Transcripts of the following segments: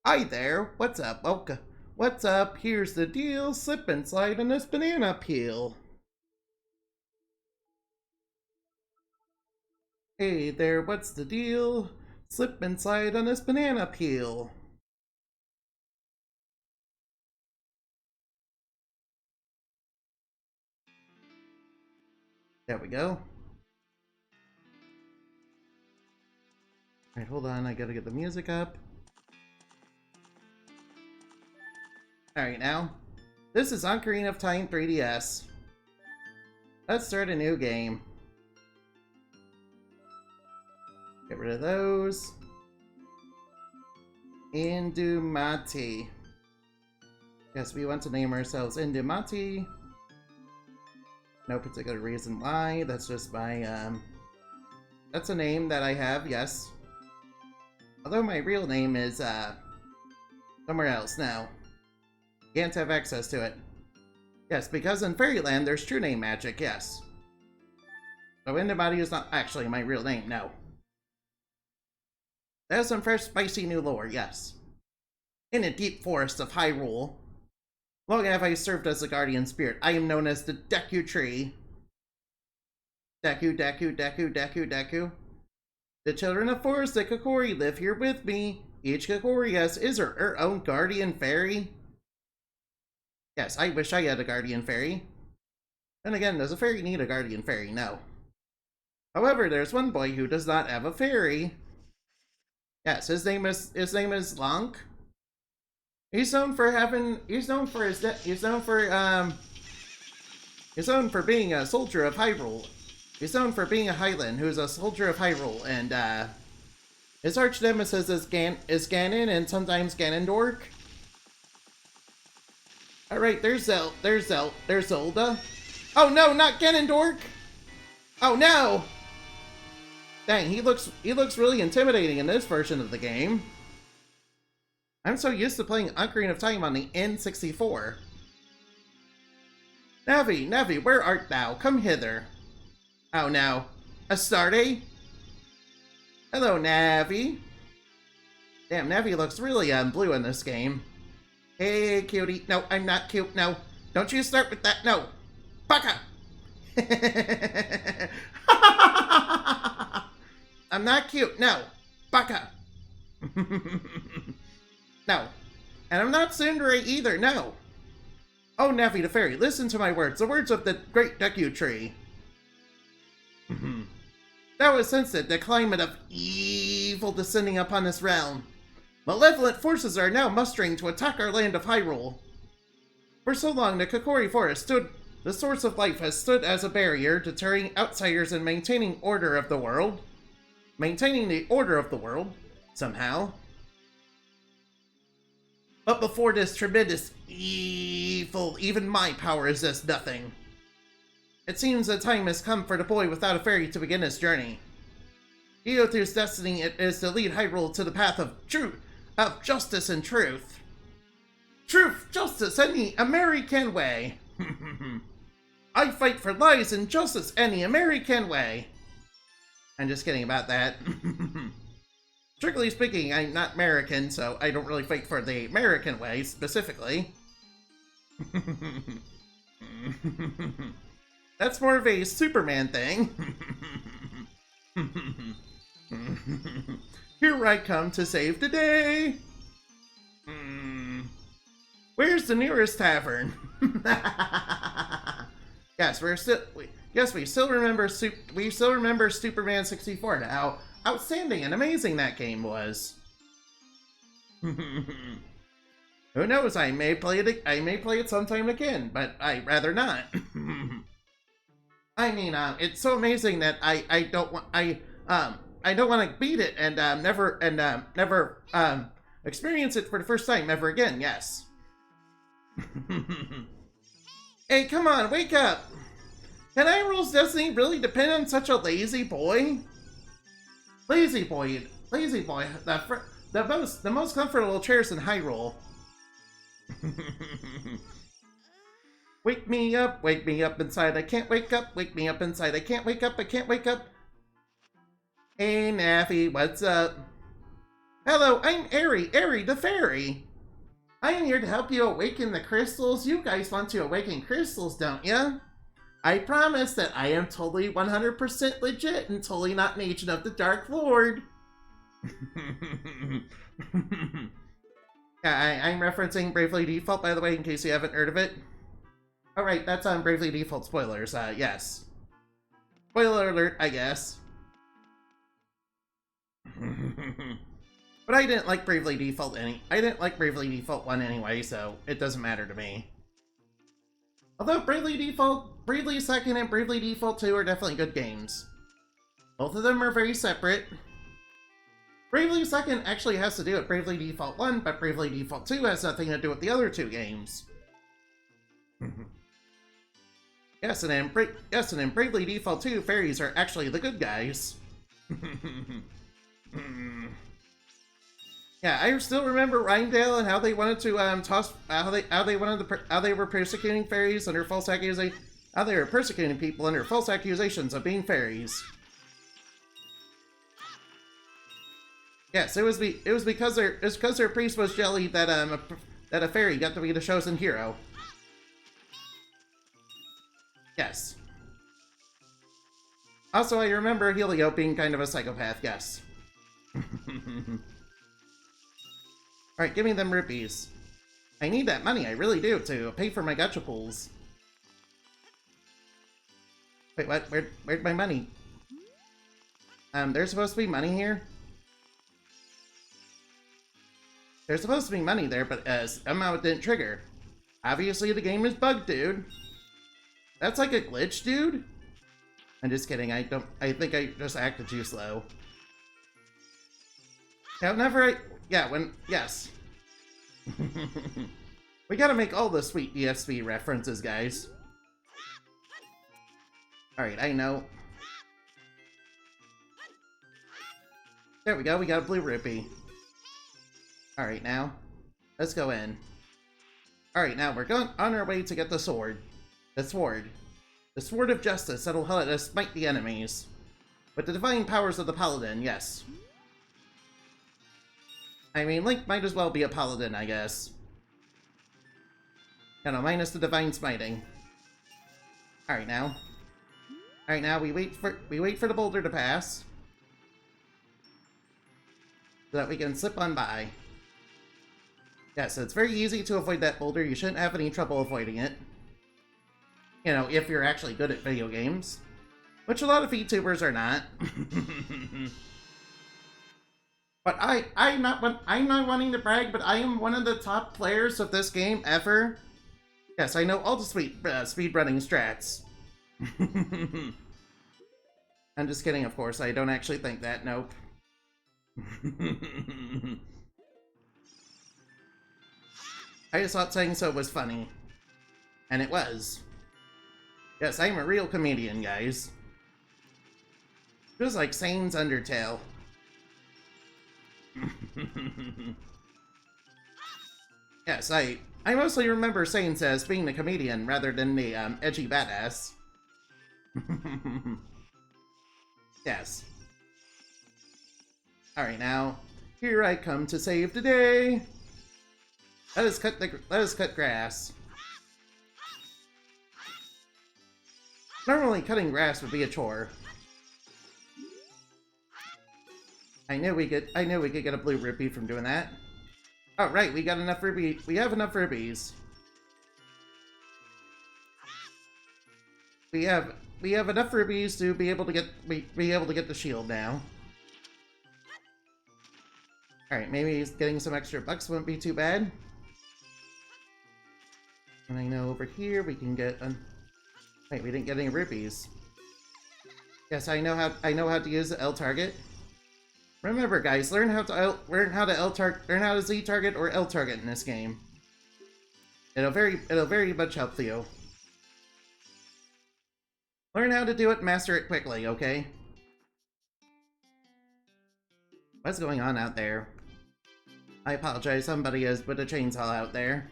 Hi there, what's up? Okay. What's up? Here's the deal. Slip and slide on this banana peel. Hey there, what's the deal? Slip and slide on this banana peel. There we go. Alright, hold on, I gotta get the music up. Alright, now. This is Ocarina of Time 3DS. Let's start a new game. Get rid of those. Indumati. Yes, we want to name ourselves Indumati. No particular reason why. That's just my, that's a name that I have, yes. Although my real name is, somewhere else now. Can't have access to it. Yes, because in Fairyland there's true name magic, yes. So Indumati is not actually my real name, no. There's some fresh, spicy new lore, yes. In a deep forest of Hyrule, long have I served as a guardian spirit. I am known as the Deku Tree. Deku, Deku, Deku, Deku, Deku. The children of forest at Kokori live here with me. Each Kokori is her own guardian fairy. Yes, I wish I had a guardian fairy. Then again, does a fairy need a guardian fairy? No. However, there's one boy who does not have a fairy. Yes, his name is Lank. He's known for being a soldier of Hyrule. He's known for being a Highland who's a soldier of Hyrule, and his arch nemesis is Ganon and sometimes Ganondorf. Alright, there's Zelda. Oh no, not Ganondorf! Oh no! Dang, he looks really intimidating in this version of the game. I'm so used to playing Ocarina of Time on the N64. Navi, where art thou? Come hither. Oh no. Astarte? Hello, Navi. Damn, Navi looks really blue in this game. Hey, cutie. No, I'm not cute. No. Don't you start with that. No. Baka! I'm not cute. No. Baka! No. And I'm not tsundere either. No. Oh, Navi the fairy, listen to my words. The words of the great Deku Tree. Thou hast sensed the climate of evil descending upon this realm. Malevolent forces are now mustering to attack our land of Hyrule. For so long, the Kokori Forest the source of life has stood as a barrier, deterring outsiders and maintaining the order of the world, somehow. But before this tremendous evil, even my power is as nothing. It seems the time has come for the boy without a fairy to begin his journey. Eothu's destiny is to lead Hyrule to the path of justice and truth. Truth, justice, any American way. I fight for lies and justice any American way. I'm just kidding about that. Strictly speaking, I'm not American, so I don't really fight for the American way, specifically. That's more of a Superman thing. Here I come to save the day. Where's the nearest tavern? Yes, we still remember Superman 64 and how outstanding and amazing that game was. Who knows? I may play it sometime again, but I'd rather not. I mean, it's so amazing that I don't want to beat it and never experience it for the first time ever again. Yes. Hey, come on, wake up! Can Hyrule's destiny really depend on such a lazy boy? Lazy boy, the most comfortable chairs in Hyrule. Wake me up inside, I can't wake up, wake me up inside, I can't wake up, I can't wake up. Hey, Navi, what's up? Hello, I'm Airy the fairy. I am here to help you awaken the crystals. You guys want to awaken crystals, don't ya? I promise that I am totally 100% legit and totally not an agent of the Dark Lord. Yeah, I'm referencing Bravely Default, by the way, in case you haven't heard of it. Alright, that's on Bravely Default spoilers, yes. Spoiler alert, I guess. But I didn't like Bravely Default I didn't like Bravely Default 1 anyway, so it doesn't matter to me. Although Bravely 2nd and Bravely Default 2 are definitely good games. Both of them are very separate. Bravely 2nd actually has to do with Bravely Default 1, but Bravely Default 2 has nothing to do with the other two games. Yes, and in Bravely Default 2, fairies are actually the good guys. Yeah, I still remember Rhymedale and how they wanted to how they were persecuting fairies under false accusation, how they were persecuting people under false accusations of being fairies. Yes, it was because their priest was jelly that a fairy got to be the chosen hero. Yes. Also, I remember Helio being kind of a psychopath. Yes. Alright, give me them rupees. I need that money, I really do, to pay for my gacha pools. Wait, what? Where'd my money? There's supposed to be money here? There's supposed to be money there, but somehow it didn't trigger. Obviously the game is bugged, dude. That's like a glitch, dude? I'm just kidding, I think I just acted too slow. Yes. We gotta make all the sweet ESP references, guys. Alright, I know. There we go, we got a blue rupee. Alright, now, let's go in. Alright, now we're going on our way to get the sword. The sword. The sword of justice that'll let us smite the enemies. With the divine powers of the paladin, yes. I mean, Link might as well be a paladin, I guess. You know, minus the divine smiting. Alright now. Alright now, we wait for the boulder to pass. So that we can slip on by. Yes, it's very easy to avoid that boulder. You shouldn't have any trouble avoiding it. You know, if you're actually good at video games. Which a lot of VTubers are not. But I'm not wanting to brag, but I am one of the top players of this game ever. Yes, I know all the speedrunning strats. I'm just kidding, of course. I don't actually think that. Nope. I just thought saying so was funny. And it was. Yes, I'm a real comedian, guys. It was like Sane's Undertale. Yes, I mostly remember Saints as being the comedian rather than the edgy badass. Yes. Alright, now, here I come to save the day. Let us cut grass. Normally cutting grass would be a chore. I knew we could get a blue rupee from doing that. Oh right, we got enough ruby. We have enough rubies. We have enough rubies to be able to get the shield now. All right, maybe getting some extra bucks wouldn't be too bad. And I know over here we can get wait, we didn't get any rupees. Yes, I know how to use the L target. Remember, guys, learn how to Z target or L target in this game. It'll very much help you. Learn how to do it, master it quickly, okay? What's going on out there? I apologize, somebody has put a chainsaw out there.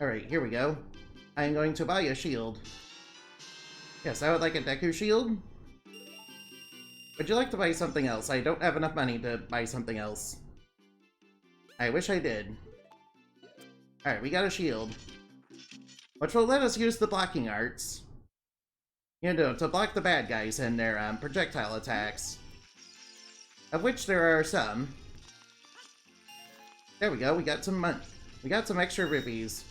Alright, here we go. I'm going to buy a shield. Yes, I would like a Deku Shield. Would you like to buy something else? I don't have enough money to buy something else. I wish I did. Alright, we got a shield. Which will let us use the blocking arts. You know, to block the bad guys and their projectile attacks. Of which there are some. There we go, we got some money. We got some extra rupees.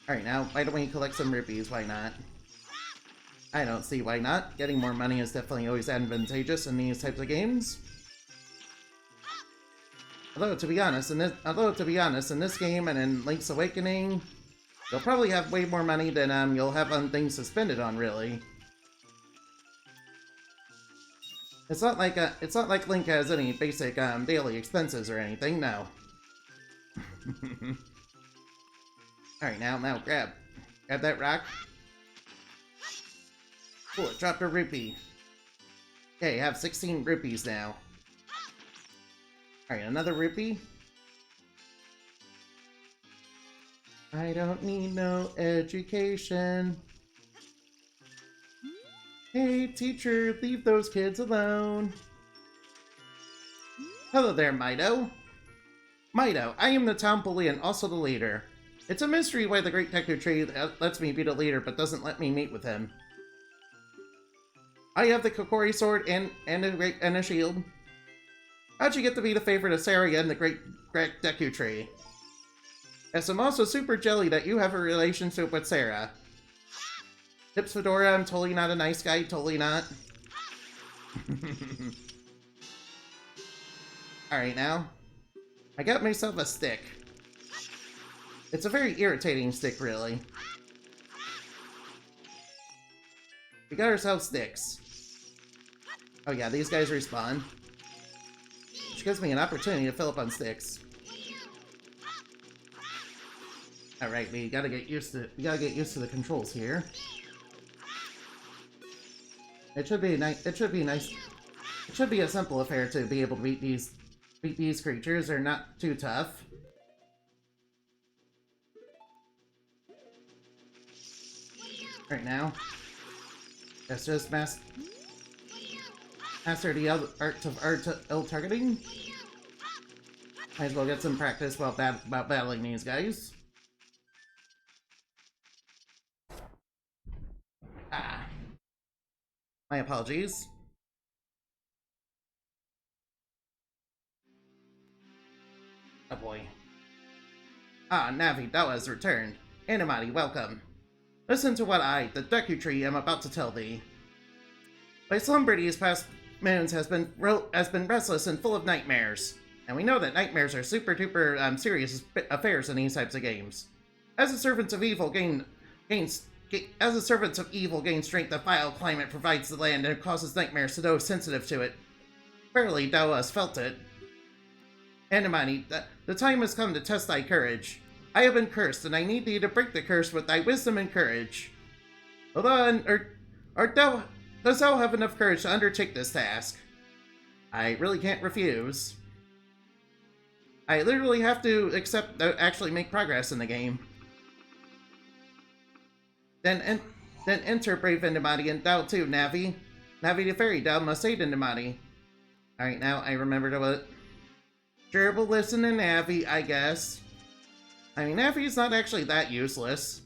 Alright, now, why don't we collect some rupees? Why not? I don't see why not. Getting more money is definitely always advantageous in these types of games. Although to be honest, in this game and in Link's Awakening, you'll probably have way more money than you'll have on things to spend it on, really. It's not like Link has any basic daily expenses or anything. No. All right, now grab that rock. Cool, it dropped a rupee. Okay, I have 16 rupees now. Alright, another rupee. I don't need no education. Hey, teacher, leave those kids alone. Hello there, Mido. Mido, I am the town bully and also the leader. It's a mystery why the Great Deku Tree lets me be the leader but doesn't let me meet with him. I have the Kokori sword and a shield. How'd you get to be the favorite of Sarah and the Great Deku Tree? Yes, I'm also super jelly that you have a relationship with Sarah. Tips Fedora, I'm totally not a nice guy, totally not. Alright, now. I got myself a stick. It's a very irritating stick, really. We got ourselves sticks. Oh yeah, these guys respawn. Which gives me an opportunity to fill up on sticks. Alright, we gotta get used to the controls here. It should be a simple affair to be able to beat these creatures. They're not too tough. Right now. Let's just master the art of targeting. Might as well get some practice while battling these guys. Ah. My apologies. Oh boy. Ah, Navi, thou hast returned. Animati, welcome. Listen to what I, the Deku Tree, am about to tell thee. My slumber these past moons has been restless and full of nightmares. And we know that nightmares are super duper serious affairs in these types of games. As the servants of evil gain strength, the vile climate provides the land and causes nightmares to those sensitive to it. Verily, thou hast felt it. Animati, the time has come to test thy courage. I have been cursed, and I need thee to break the curse with thy wisdom and courage. Does thou have enough courage to undertake this task? I really can't refuse. I literally have to actually make progress in the game. Then enter, brave Indamati, and thou too, Navi. Navi the fairy, thou must aid Indamati. Alright, now I remember to what. Sure, we'll listen to Navi, I guess. I mean, Navi's not actually that useless.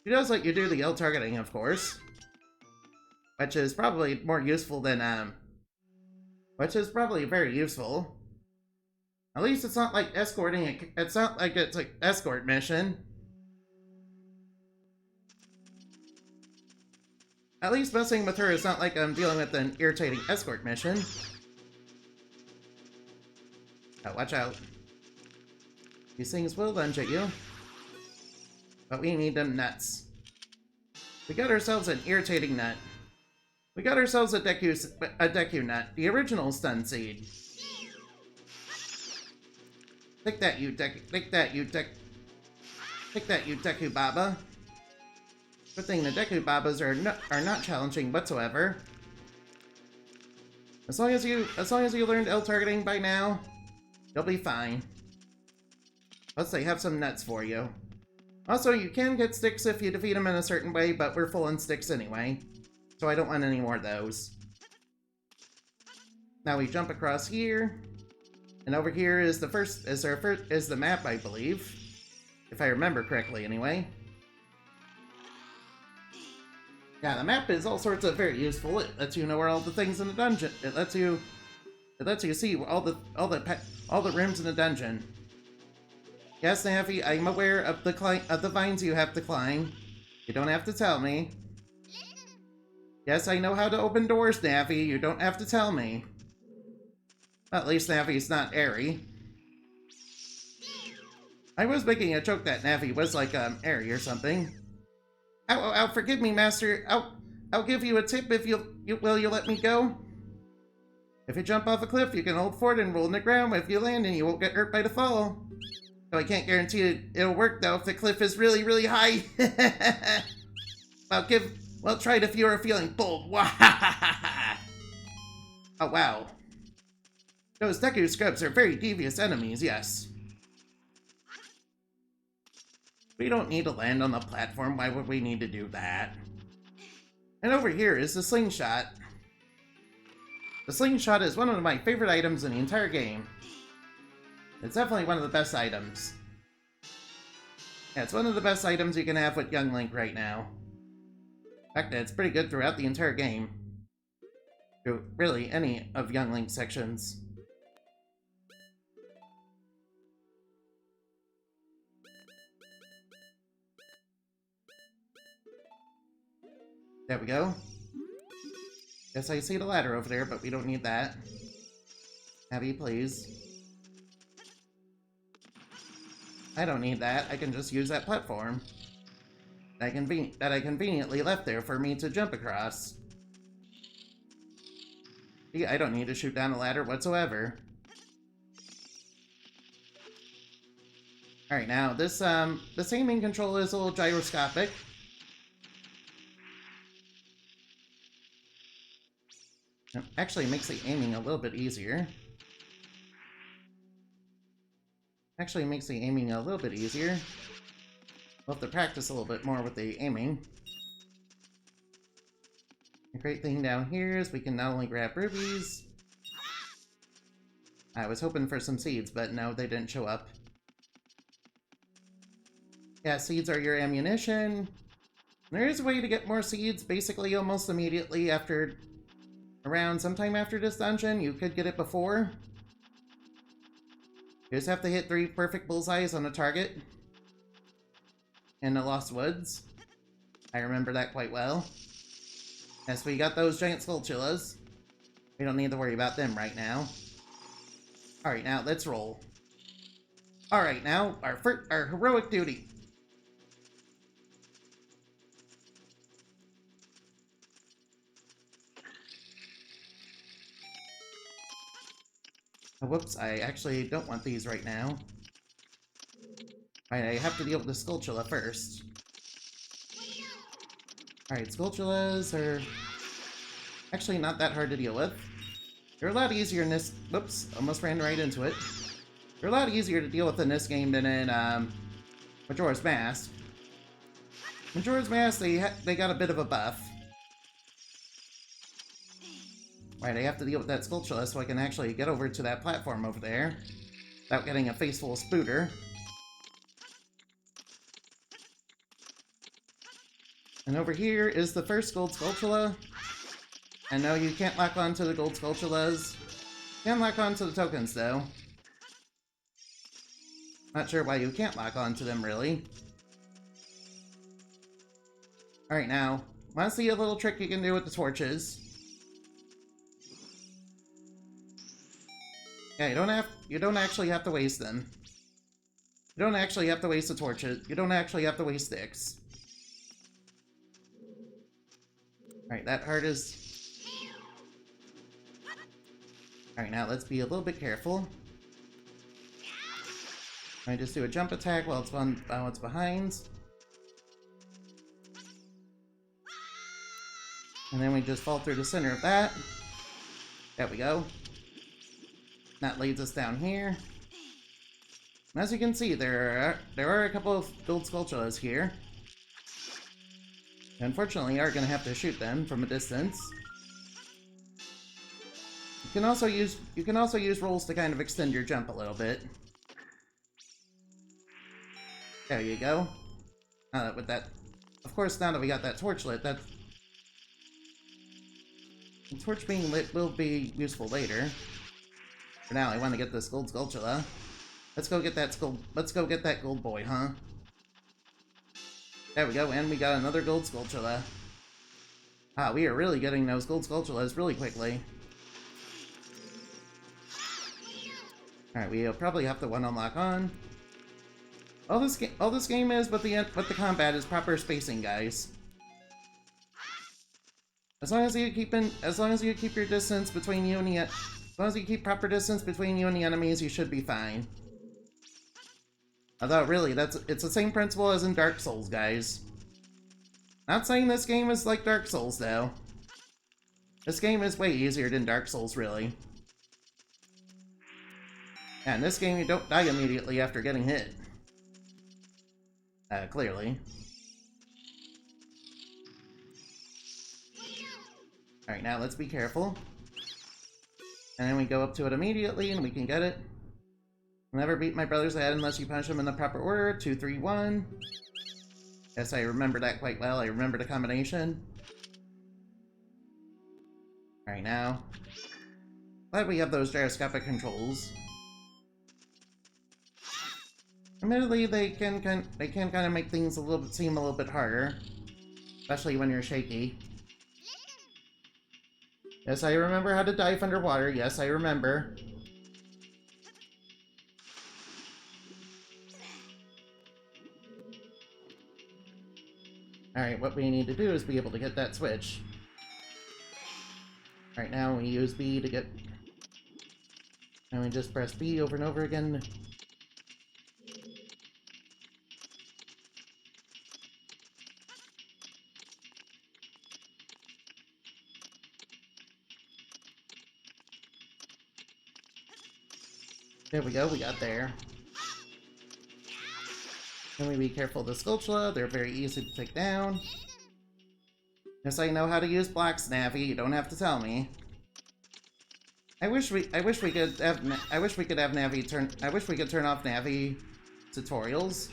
She does let you do the L targeting, of course. Which is probably more useful than, which is probably very useful. At least it's not like escorting, it's not like it's like escort mission. At least messing with her is not like I'm dealing with an irritating escort mission. Oh, watch out. These things will lunge at you. But we need them nuts. We got ourselves an irritating nut. We got ourselves a Deku nut, the original stun seed. Take that, you Deku Baba. Good thing the Deku Babas are not challenging whatsoever. As long as you learned L targeting by now, you'll be fine. Plus they have some nuts for you. Also, you can get sticks if you defeat them in a certain way, but we're full on sticks anyway. So I don't want any more of those. Now we jump across here. And over here is the map, I believe. If I remember correctly, anyway. Yeah, the map is all sorts of very useful. It lets you know where all the things in the dungeon. It lets you see all the rooms in the dungeon. Yes, Navi, I'm aware of the vines you have to climb. You don't have to tell me. Yes, I know how to open doors, Navi. You don't have to tell me. Well, at least Navi's not airy. I was making a joke that Navi was like airy or something. Ow, forgive me, Master. I'll give you a tip if will you let me go? If you jump off a cliff, you can hold forward and roll on the ground. If you land, and you won't get hurt by the fall. So I can't guarantee it'll work though if the cliff is really, really high. Well, try it if you are feeling bold. Oh wow. Those Deku scrubs are very devious enemies, yes. We don't need to land on the platform. Why would we need to do that? And over here is the slingshot. The slingshot is one of my favorite items in the entire game. It's definitely one of the best items. Yeah, it's one of the best items you can have with Young Link right now. In fact, it's pretty good throughout the entire game. Through really any of Young Link's sections. There we go. Guess I see the ladder over there, but we don't need that. Abby, please. I don't need that. I can just use that platform. That I conveniently left there for me to jump across. Yeah, I don't need to shoot down a ladder whatsoever. Alright, now this aiming control is a little gyroscopic. Actually, it makes the aiming a little bit easier. We'll have to practice a little bit more with the aiming. The great thing down here is we can not only grab rubies. I was hoping for some seeds, but no, they didn't show up. Yeah, seeds are your ammunition. There is a way to get more seeds, basically almost immediately after... around sometime after this dungeon. You could get it before. You just have to hit 3 perfect bullseyes on a target. In the Lost Woods. I remember that quite well. Yes, we got those giant skulltulas. We don't need to worry about them right now. Alright, now let's roll. Alright, now our heroic duty. Oh, whoops, I actually don't want these right now. Alright, I have to deal with the Skulltula first. Alright, Skulltulas are actually not that hard to deal with. They're a lot easier in this... Whoops, almost ran right into it. They're a lot easier to deal with in this game than in Majora's Mask. Majora's Mask, they got a bit of a buff. Right, I have to deal with that Skulltula so I can actually get over to that platform over there without getting a face full of spooter. And over here is the first gold Skulltula. And no, you can't lock onto the gold Skulltulas. You can lock onto the tokens, though. Not sure why you can't lock onto them, really. Alright, now, want to see a little trick you can do with the torches? Yeah, you don't actually have to waste them. You don't actually have to waste the torches. You don't actually have to waste sticks. Alright, that heart is... Alright, now let's be a little bit careful. I just do a jump attack while it's behind. And then we just fall through the center of that. There we go. That leads us down here. As you can see, there are a couple of gold Skulltulas here. Unfortunately, you are going to have to shoot them from a distance. You can also use rolls to kind of extend your jump a little bit. There you go. Now that with that, of course, now that we got that torch lit, the torch being lit will be useful later. For now, I want to get this gold Skulltula. Let's go get that gold boy, huh? There we go, and we got another gold Skulltula. Ah, we are really getting those gold Skulltulas really quickly. Alright, we'll probably have to one unlock on. All this game is, but the combat is proper spacing, guys. As long as you keep your distance between you and as long as you keep proper distance between you and the enemies, you should be fine. Although, really, it's the same principle as in Dark Souls, guys. Not saying this game is like Dark Souls, though. This game is way easier than Dark Souls, really. And in this game, you don't die immediately after getting hit. Clearly. Alright, now let's be careful. And then we go up to it immediately, and we can get it. Never beat my brother's head unless you punch him in the proper order. 2, 3, 1. Yes, I remember that quite well. I remember the combination. Alright, now. Glad we have those gyroscopic controls. Admittedly, they can kind of make things seem a little bit harder. Especially when you're shaky. Yes, I remember how to dive underwater. Yes, I remember. Alright, what we need to do is be able to get that switch. Right now we use B to get... And we just press B over and over again. There we go, we got there. And we be careful of the Skulltula, they're very easy to take down. Yes, I know how to use Black Snappy, you don't have to tell me. I wish we could have Navi turn off Navi tutorials.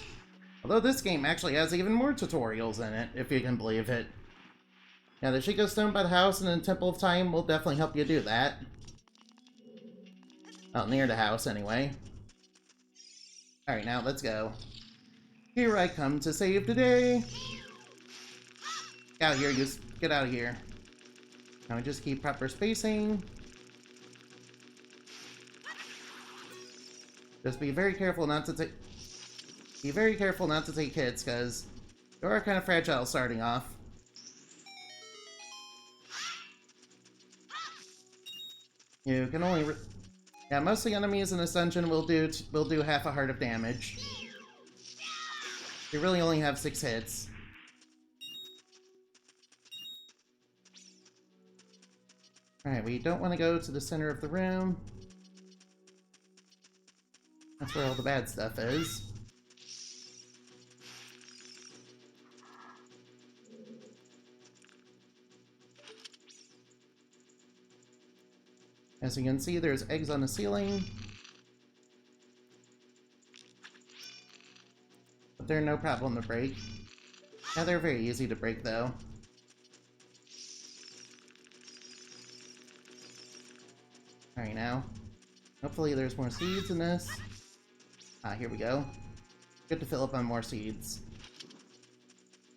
Although this game actually has even more tutorials in it, if you can believe it. Yeah, the Sheikah Stone by the house and the Temple of Time will definitely help you do that. Well, near the house, anyway. Alright, now let's go. Here I come to save the day! Get out of here, get out of here. Now we just keep proper spacing. Just be very careful not to take... Be very careful not to take hits, because you are kind of fragile starting off. You can only... Yeah, most of the enemies in this dungeon will do half a heart of damage. They really only have 6 hits. Alright, we don't want to go to the center of the room. That's where all the bad stuff is. As you can see, there's eggs on the ceiling. But they're no problem to break. Yeah, they're very easy to break, though. Alright, now. Hopefully there's more seeds in this. Ah, here we go. Good to fill up on more seeds.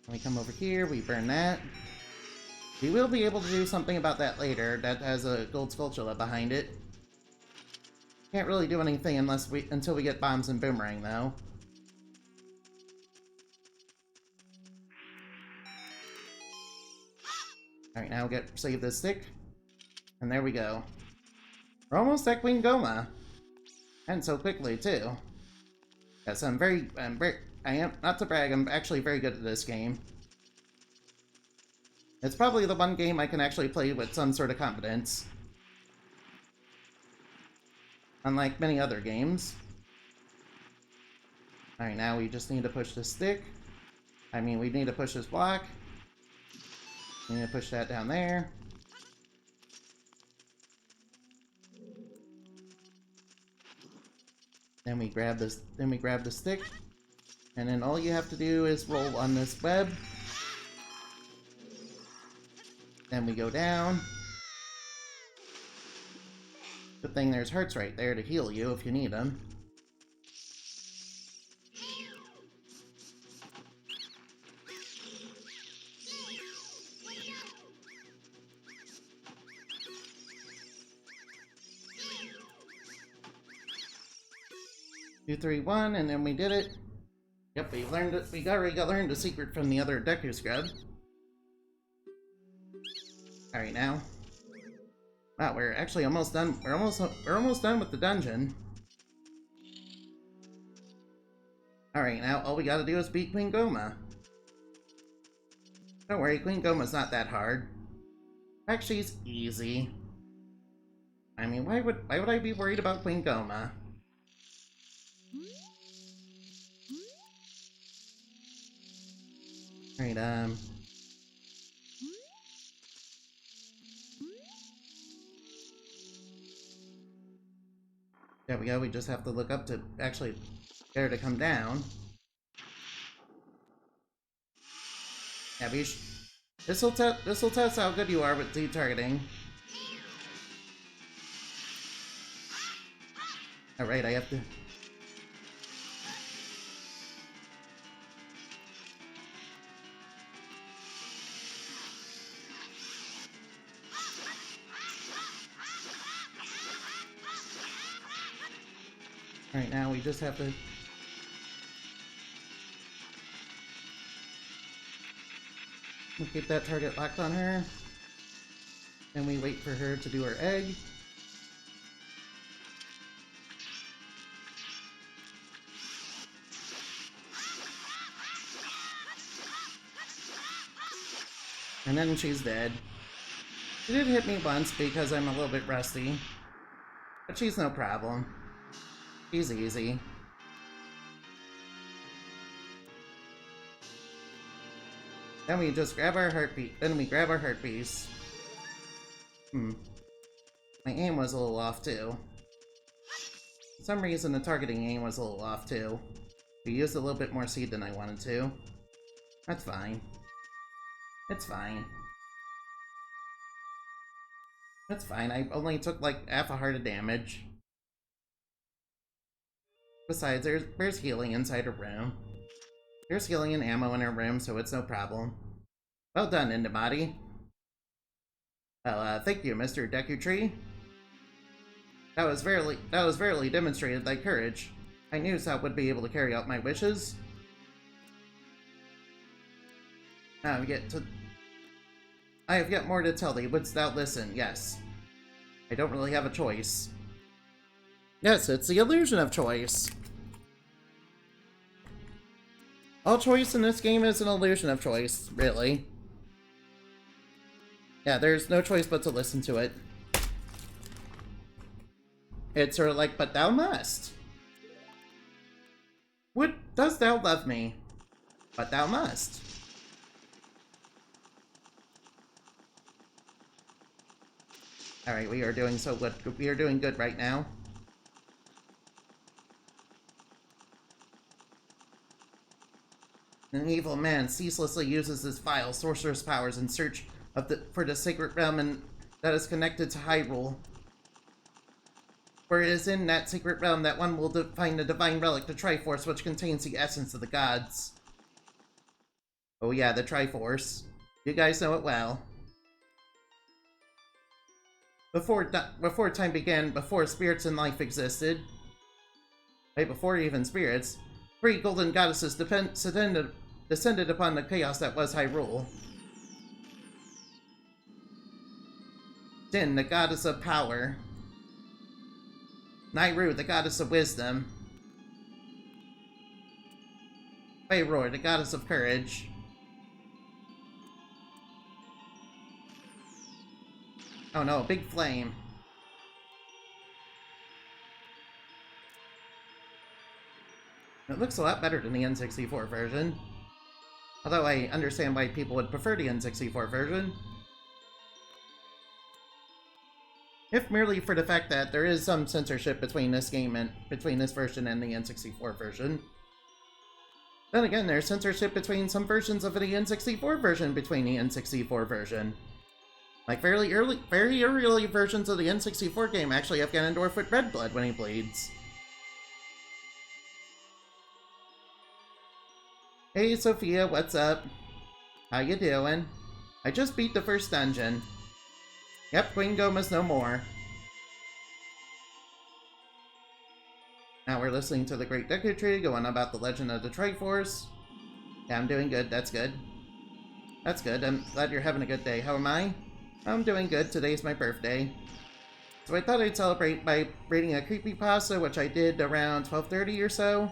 When we come over here, we burn that. We will be able to do something about that later. That has a gold Skulltula behind it. Can't really do anything until we get bombs and boomerang, though. Alright, now save this stick. And there we go. We're almost at Queen Goma. And so quickly, too. Yes, I am, not to brag, I'm actually very good at this game. It's probably the one game I can actually play with some sort of competence. Unlike many other games. Alright, now we just need to push this stick. I mean, we need to push this block. We need to push that down there. Then we grab this, then we grab the stick. And then all you have to do is roll on this web. Then we go down. Good thing there's hearts right there to heal you if you need them. Two, three, one, and then we did it. Yep, we learned it. We already learned the secret from the other Deku scrub. Alright, now. Wow, we're actually almost done. We're almost done with the dungeon. Alright, now all we gotta do is beat Queen Goma. Don't worry, Queen Goma's not that hard. Actually, it's easy. I mean, why would I be worried about Queen Goma? Alright, there we go, we just have to look up to actually get her to come down. Yeah, this'll test how good you are with Z targeting. Alright, I have to... Alright, now we just have to... We'll keep that target locked on her. And we wait for her to do her egg. And then she's dead. She did hit me once because I'm a little bit rusty. But she's no problem. She's easy. Then we just grab our heartbeat. Then we grab our heart piece. My aim was a little off too. For some reason the targeting aim was a little off too. We used a little bit more seed than I wanted to. That's fine. It's fine. That's fine. I only took like half a heart of damage. Besides, there's healing inside her room. There's healing and ammo in her room, so it's no problem. Well done, Indamati. Well, thank you, Mr. Deku Tree. That was verily demonstrated thy courage. I knew thou would be able to carry out my wishes. Now we get to... I have yet more to tell thee. Wouldst thou listen? Yes. I don't really have a choice. Yes, it's the illusion of choice. All choice in this game is an illusion of choice, really. Yeah, there's no choice but to listen to it. It's sort of like, but thou must. Does thou love me? But thou must. Alright, we are doing so good. We are doing good right now. An evil man ceaselessly uses his vile sorceress powers in search of for the sacred realm that is connected to Hyrule. For it is in that secret realm that one will find the divine relic, the Triforce, which contains the essence of the gods. Oh yeah, the Triforce. You guys know it well. Before time began, before spirits in life existed, right before even spirits, 3 golden goddesses descended upon the chaos that was Hyrule. Din, the goddess of power. Nairu, the goddess of wisdom. Faeror, the goddess of courage. Oh no, a big flame. It looks a lot better than the N64 version. Although I understand why people would prefer the N64 version. If merely for the fact that there is some censorship between this game and between this version and the N64 version. Then again, there's censorship between some versions of the N64 version between the N64 version. Like very early versions of the N64 game actually have Ganondorf with red blood when he bleeds. Hey Sophia, what's up? How you doing? I just beat the first dungeon. Yep, Queen Goma's no more. Now we're listening to the Great Deku Tree going about the legend of the Triforce. Yeah, I'm doing good, that's good. That's good, I'm glad you're having a good day. How am I? I'm doing good, today's my birthday. So I thought I'd celebrate by reading a creepypasta, which I did around 12:30 or so.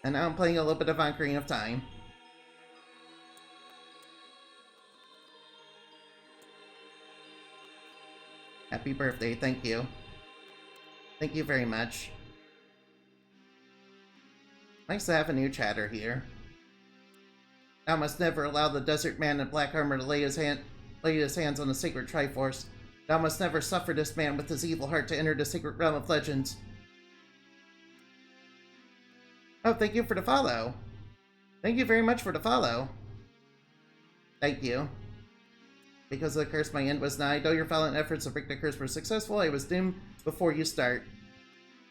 And now I'm playing a little bit of Ocarina of Time. Happy birthday, thank you. Thank you very much. Nice to have a new chatter here. Thou must never allow the desert man in black armor to lay his hands on the sacred Triforce. Thou must never suffer this man with his evil heart to enter the sacred realm of legends. Oh, thank you for the follow. Thank you very much for the follow. Thank you. Because of the curse, my end was nigh. Though your valiant efforts to break the curse were successful, I was doomed before you start.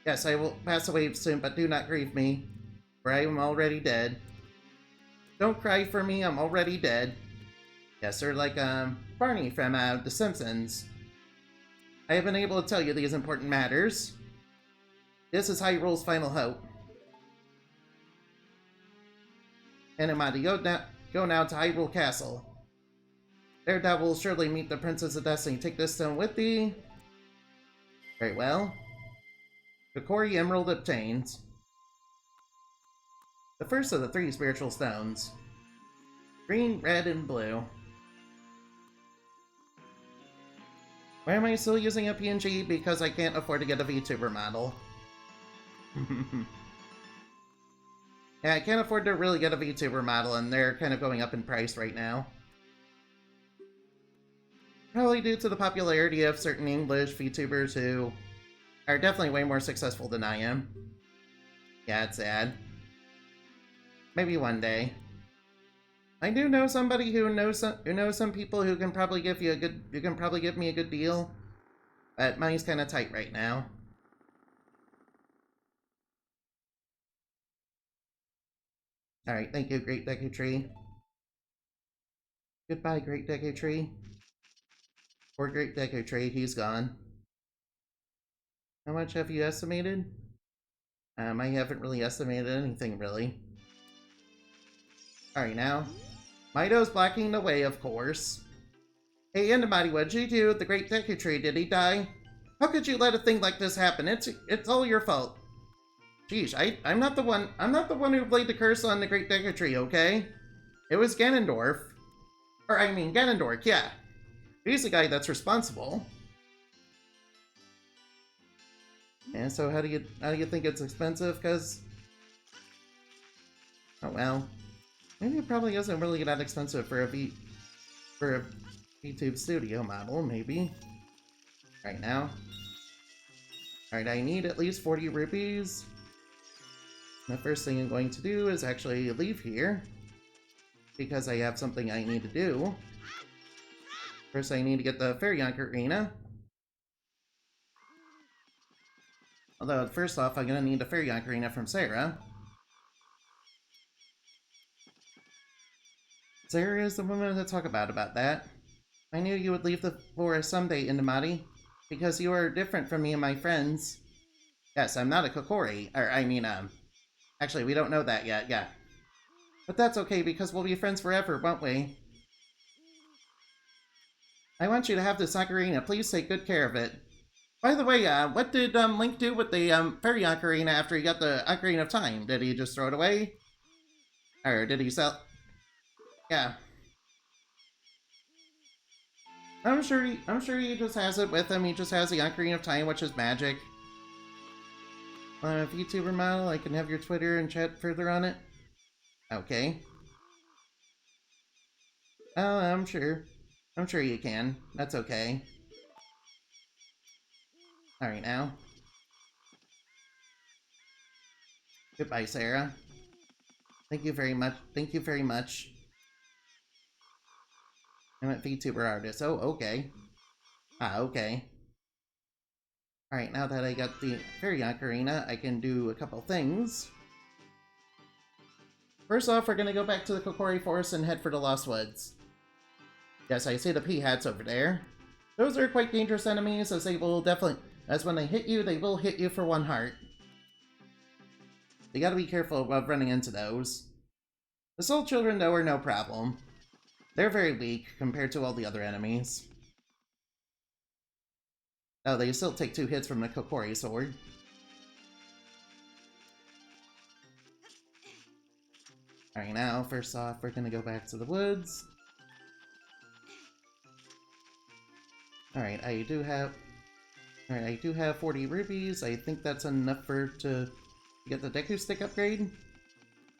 Yes, I will pass away soon, but do not grieve me, for I am already dead. Don't cry for me, I'm already dead. Yes, sir, like, Barney from, The Simpsons. I have been able to tell you these important matters. This is Hyrule's final hope. Enimati, go now to Hyrule Castle. There thou will surely meet the Princess of Destiny. Take this stone with thee. Very well. Kokori Emerald obtained. The first of the 3 spiritual stones. Green, red, and blue. Why am I still using a PNG? Because I can't afford to get a VTuber model. Yeah, I can't afford to really get a VTuber model, and they're kind of going up in price right now. Probably due to the popularity of certain English VTubers who are definitely way more successful than I am. Yeah, it's sad. Maybe one day. I do know somebody who knows some people who can probably give you a good give me a good deal. But money's kind of tight right now. Alright, thank you, Great Deku Tree. Goodbye, Great Deku Tree. Poor Great Deku Tree, he's gone. How much have you estimated? I haven't really estimated anything, really. Alright, now. Mido's blocking the way, of course. Hey, Enimati, what'd you do with the Great Deku Tree? Did he die? How could you let a thing like this happen? It's all your fault. Geez, I'm not the one who played the curse on the Great Deku Tree, okay? It was Ganondorf. Or, I mean, Ganondorf, yeah. He's the guy that's responsible. And so how do you think it's expensive? Cause oh well. Maybe it probably isn't really that expensive for a VTube studio model, maybe. Right now. Alright, I need at least 40 rupees. The first thing I'm going to do is actually leave here, because I have something I need to do. First, I need to get the Fairy Ocarina. Although, first off, I'm gonna need the Fairy Ocarina from Sarah. Sarah is the woman to talk about that. I knew you would leave the forest someday, Enimati, because you are different from me and my friends. Yes, I'm not a Kokori, or I mean, actually, we don't know that yet, yeah. But that's okay, because we'll be friends forever, won't we? I want you to have this ocarina. Please take good care of it. By the way, what did Link do with the Fairy Ocarina after he got the Ocarina of Time? Did he just throw it away? Or did he sell... Yeah. I'm sure he just has it with him. He just has the Ocarina of Time, which is magic. A VTuber model, I can have your Twitter and chat further on it? Okay. Oh, I'm sure. I'm sure you can. That's okay. Alright now. Goodbye, Sarah. Thank you very much. Thank you very much. I'm a VTuber artist. Oh, okay. Ah, okay. Alright, now that I got the fairy ocarina, I can do a couple things. First off, we're gonna go back to the Kokori Forest and head for the Lost Woods. Yes, I see the P-hats over there. Those are quite dangerous enemies, as they will definitely... As when they hit you, they will hit you for 1 heart. You gotta be careful about running into those. The Soul Children, though, are no problem. They're very weak compared to all the other enemies. Oh, they still take 2 hits from the Kokori sword. Alright, now, first off, we're gonna go back to the woods. Alright, I do have 40 rupees. I think that's enough to get the Deku Stick upgrade.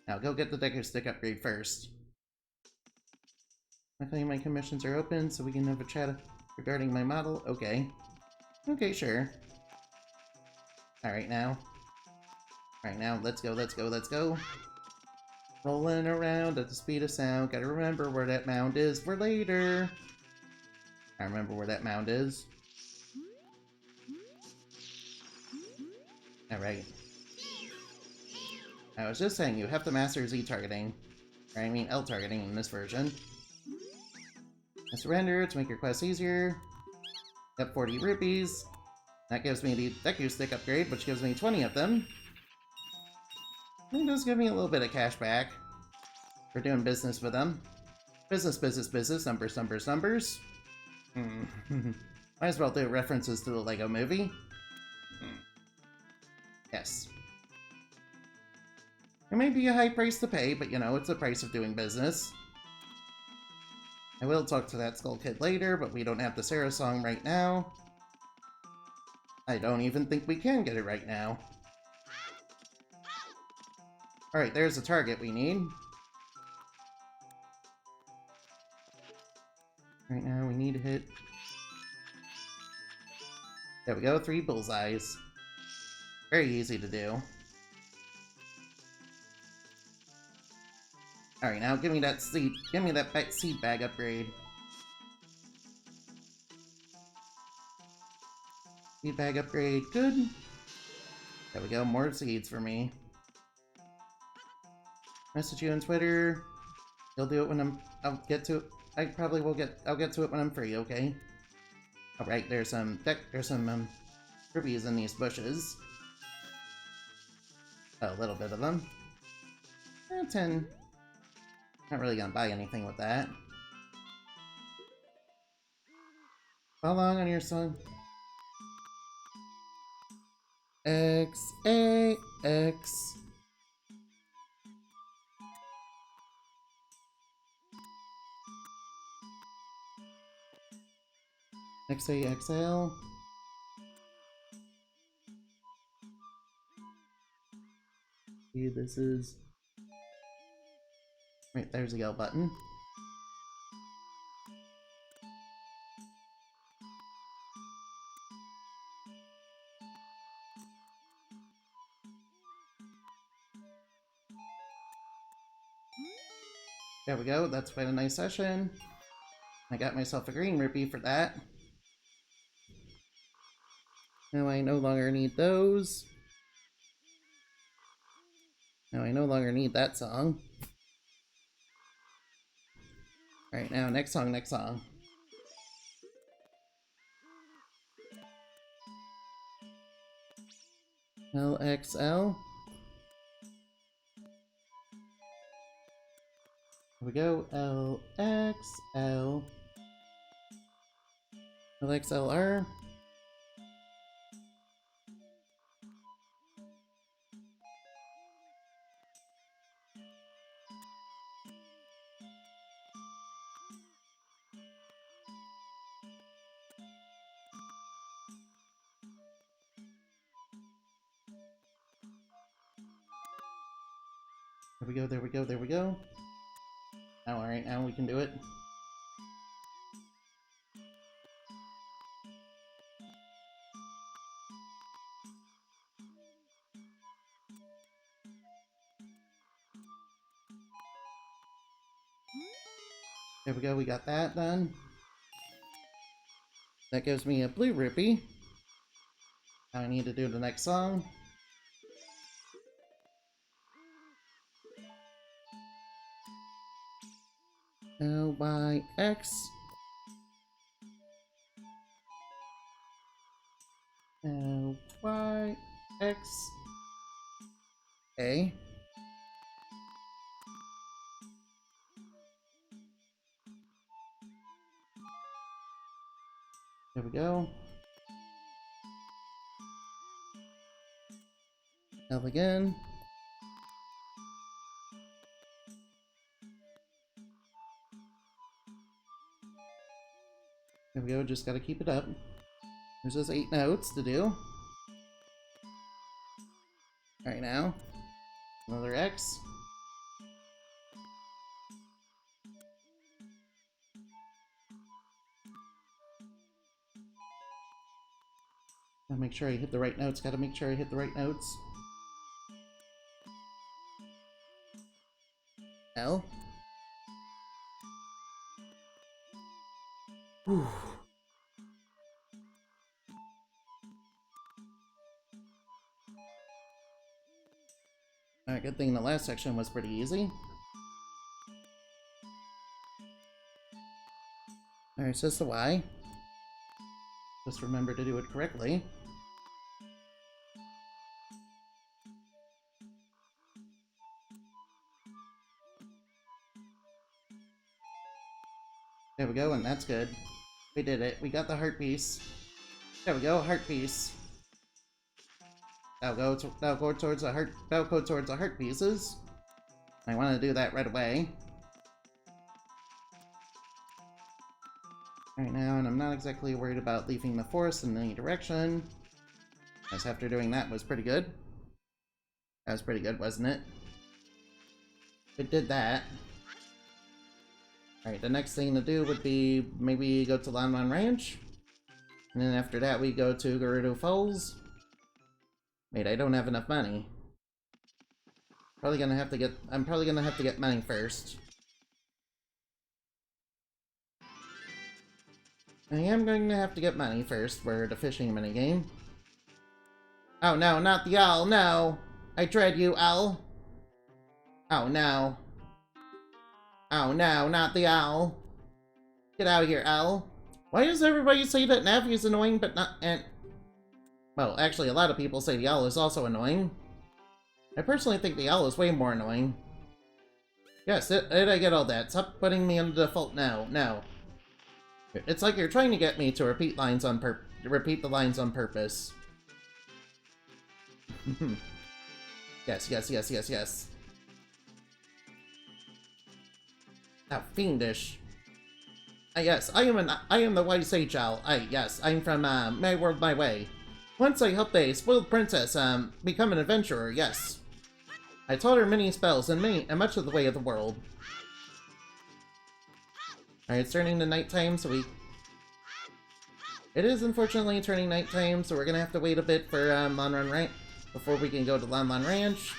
Now, go get the Deku Stick upgrade first. Luckily, my commissions are open, so we can have a chat regarding my model. Okay. Okay, sure. Alright, now. Alright, now, let's go, let's go, let's go. Rolling around at the speed of sound. Gotta remember where that mound is for later. I remember where that mound is. Alright. I was just saying, you have to master Z targeting. Or I mean L targeting in this version. I surrender to make your quest easier. Got 40 rupees. That gives me the Deku Stick upgrade, which gives me 20 of them. It does give me a little bit of cash back for doing business with them. Business, business, business, numbers, numbers, numbers. Might as well do references to the Lego movie. Yes. It may be a high price to pay, but you know, it's the price of doing business. I will talk to that Skull Kid later, but we don't have the Sarah song right now. I don't even think we can get it right now. Alright, there's the target we need. Right now, we need to hit... There we go, 3 bullseyes. Very easy to do. Alright, now give me that seed. Give me that seed bag upgrade. Seed bag upgrade, good. There we go, more seeds for me. Message you on Twitter. You'll do it when I'll get to it. I'll get to it when I'm free, okay? Alright, there's some rubies in these bushes. A little bit of them. 10. Not really gonna buy anything with that. How long on your song? X-A-X. XAXL. See, this is... Right, there's the L button. There we go, that's quite a nice session. I got myself a green rupee for that. Now I no longer need those. Now I no longer need that song. Alright, now next song, next song. LXL. Here we go, LXL. LXLR. There we go, there we go, there we go. Oh, alright, now we can do it. There we go, we got that done. That gives me a blue rupee. Now I need to do the next song. L-Y-X. L-Y-X. A. There we go. L again. There we go, just gotta keep it up. There's those 8 notes to do. Alright, now. Another X. Gotta make sure I hit the right notes, gotta make sure I hit the right notes. L. Whew. Alright, good thing the last section was pretty easy. Alright, so it's the Y. Just remember to do it correctly. There we go, and that's good. We did it. We got the heart piece. There we go, heart piece. That'll go towards the heart. That'll go towards the heart pieces. I want to do that right away. Right now, and I'm not exactly worried about leaving the forest in any direction. As after doing that was pretty good. That was pretty good, wasn't it? It did that. Alright, the next thing to do would be maybe go to Lon Lon Ranch. And then after that we go to Gerudo Falls. Wait, I don't have enough money. I'm probably gonna have to get money first. I am going to have to get money first for the fishing minigame. Oh no, not the owl, no! I dread you, owl! Oh no. Oh no, not the owl. Get out of here, owl. Why does everybody say that Navi is annoying but not well, actually a lot of people say the owl is also annoying. I personally think the owl is way more annoying. Yes, did I get all that? Stop putting me on the default now. No. It's like you're trying to get me to repeat the lines on purpose. Yes. How fiendish. Yes, I am the wise sage owl. I'm from My World, My Way. Once I helped a spoiled princess become an adventurer, yes. I taught her many spells and much of the way of the world. Alright, it's turning to nighttime, so it is unfortunately turning nighttime, so we're gonna have to wait a bit for Lon Lon Ranch before we can go to Lon Lon Ranch.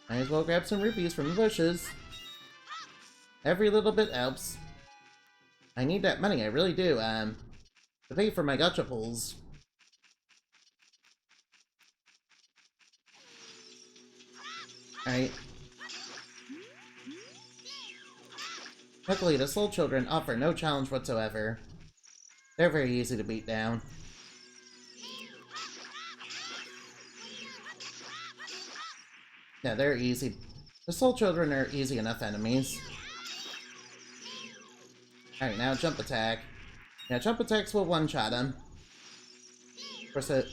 Might as well grab some rupees from the bushes. Every little bit helps. I need that money, I really do, to pay for my gacha pulls. Alright. Luckily, the Soul Children offer no challenge whatsoever. They're very easy to beat down. Yeah, they're easy. The Soul Children are easy enough enemies. Alright, now jump attack. Yeah, jump attacks will one-shot him. Of course it...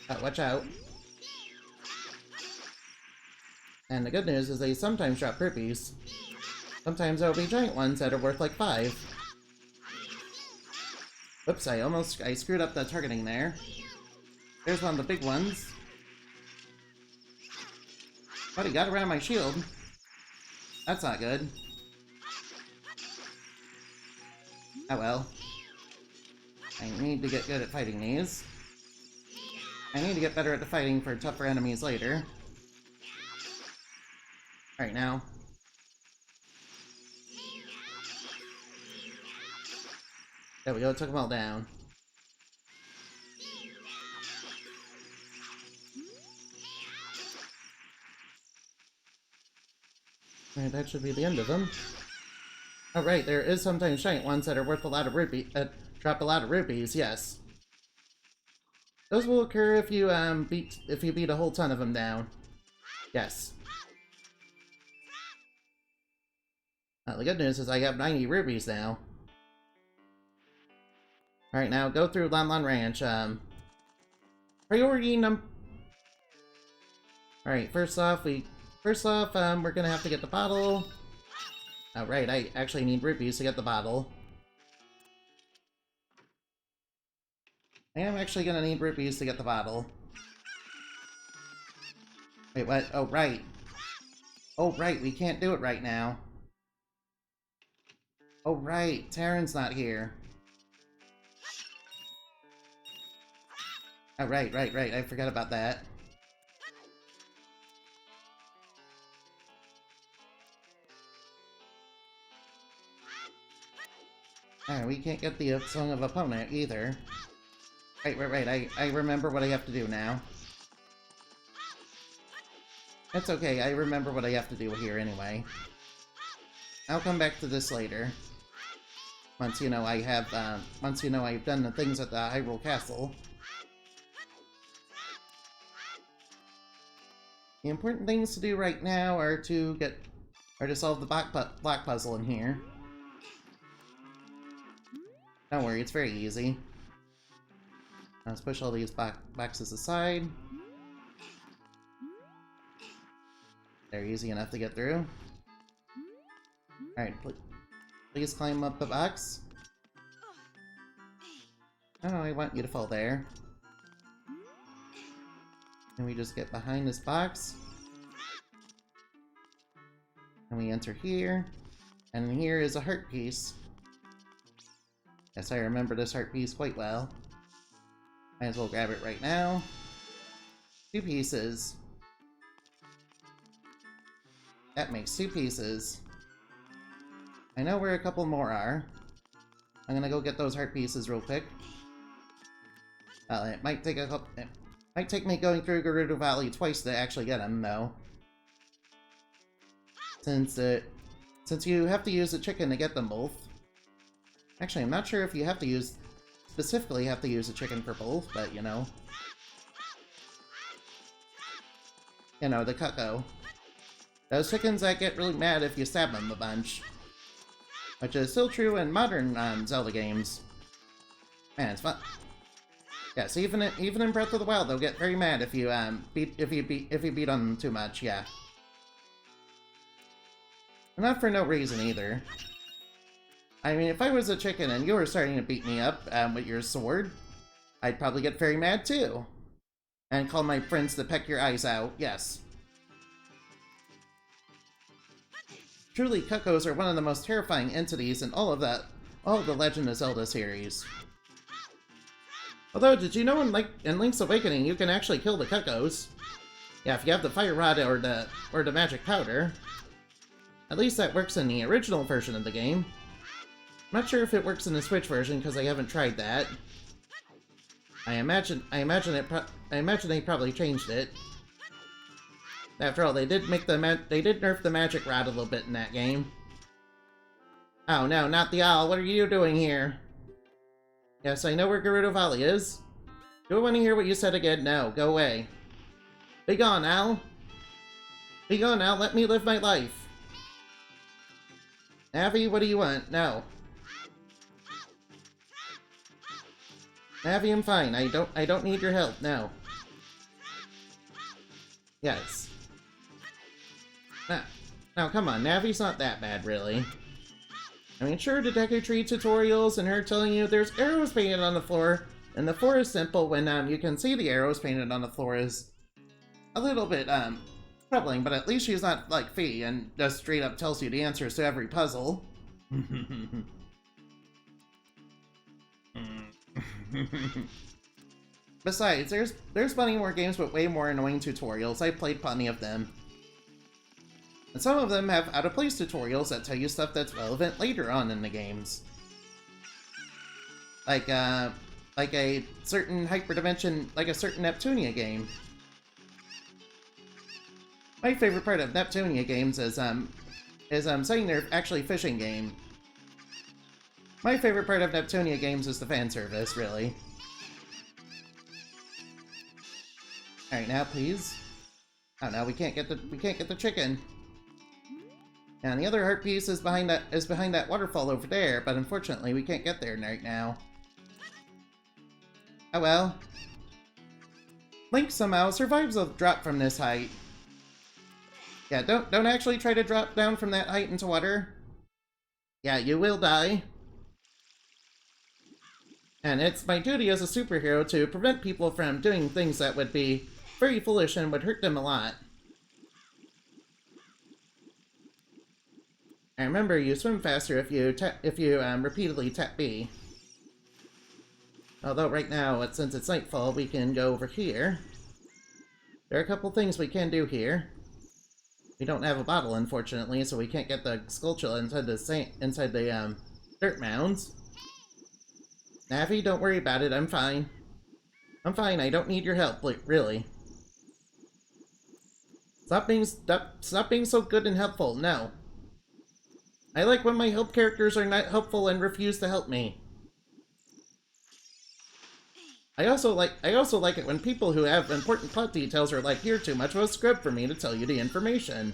Oh, watch out. And the good news is they sometimes drop rupees. Sometimes there'll be giant ones that are worth like 5. Whoops, I screwed up the targeting there. There's one of the big ones. But he got around my shield. That's not good. Oh well. I need to get good at fighting these. I need to get better at the fighting for tougher enemies later. Right now. There we go, took them all down. Alright, that should be the end of them. Oh right, there is sometimes giant ones that are worth a lot of rupees, drop a lot of rupees, yes. Those will occur if you beat a whole ton of them down. Yes. The good news is I have 90 rupees now. Alright, now go through Lon Lon Ranch. Priority num... Alright, first off, we're gonna have to get the bottle. Oh, right, I actually need rupees to get the bottle. I am actually gonna need rupees to get the bottle. Wait, what? Oh, right. Oh, right, we can't do it right now. Oh, right, Terran's not here. Oh, right, I forgot about that. Alright, we can't get the Song of Opponent either. Right, I remember what I have to do now. That's okay, I remember what I have to do here anyway. I'll come back to this later. Once you know I have, once you know I've done the things at the Hyrule Castle. The important things to do right now are to solve the block puzzle in here. Don't worry, it's very easy. Let's push all these boxes aside. They're easy enough to get through. Alright, please climb up the box. Oh, I want you to fall there. And we just get behind this box. And we enter here. And here is a heart piece. Yes, I remember this heart piece quite well. Might as well grab it right now. 2 pieces. That makes 2 pieces. I know where a couple more are. I'm gonna go get those heart pieces real quick. Well, it might take a couple... It might take me going through Gerudo Valley twice to actually get them, though. Since you have to use a chicken to get them both. Actually, I'm not sure if you have to use... specifically have to use a chicken for both, but you know. You know, the cucko. Those chickens that get really mad if you stab them a bunch. Which is still true in modern Zelda games. Man, it's fun. Yes, even in Breath of the Wild, they'll get very mad if you beat on them too much. Yeah, and not for no reason either. I mean, if I was a chicken and you were starting to beat me up with your sword, I'd probably get very mad too, and call my friends to peck your eyes out. Yes. Truly, cuckos are one of the most terrifying entities in all of the Legend of Zelda series. Although, did you know in Link's Awakening you can actually kill the cuckos? Yeah, if you have the fire rod or the magic powder. At least that works in the original version of the game. I'm not sure if it works in the Switch version because I haven't tried that. I imagine they probably changed it. After all, they did nerf the magic rod a little bit in that game. Oh no, not the owl! What are you doing here? Yes, I know where Gerudo Valley is. Do I want to hear what you said again? No, go away. Be gone, Al. Be gone, Al. Let me live my life. Navi, what do you want? No. Navi, I'm fine. I don't need your help. No. Yes. Now, come on. Navi's not that bad, really. I mean, sure, the Deku Tree tutorials and her telling you there's arrows painted on the floor, and the floor is simple when you can see the arrows painted on the floor is a little bit troubling, but at least she's not like Fee and just straight up tells you the answers to every puzzle. Besides, there's plenty more games with way more annoying tutorials. I've played plenty of them. And some of them have out-of-place tutorials that tell you stuff that's relevant later on in the games. Like a certain hyperdimension, like a certain Neptunia game. My favorite part of Neptunia games is saying they're actually fishing game. My favorite part of Neptunia games is the fan service, really. Alright, now please. Oh no, we can't get the chicken. And the other heart piece is behind that waterfall over there, but unfortunately we can't get there right now. Oh well. Link somehow survives a drop from this height. Yeah, don't actually try to drop down from that height into water. Yeah, you will die. And it's my duty as a superhero to prevent people from doing things that would be very foolish and would hurt them a lot. And remember, you swim faster if you repeatedly tap B. Although right now, since it's nightfall, we can go over here. There are a couple things we can do here. We don't have a bottle, unfortunately, so we can't get the Skulltula inside the dirt mounds. Navi, don't worry about it. I'm fine. I'm fine. I don't need your help, really. Stop being so good and helpful. No. I like when my help characters are not helpful and refuse to help me. I also like it when people who have important plot details are like, "You're too much of a scrub for me to tell you the information."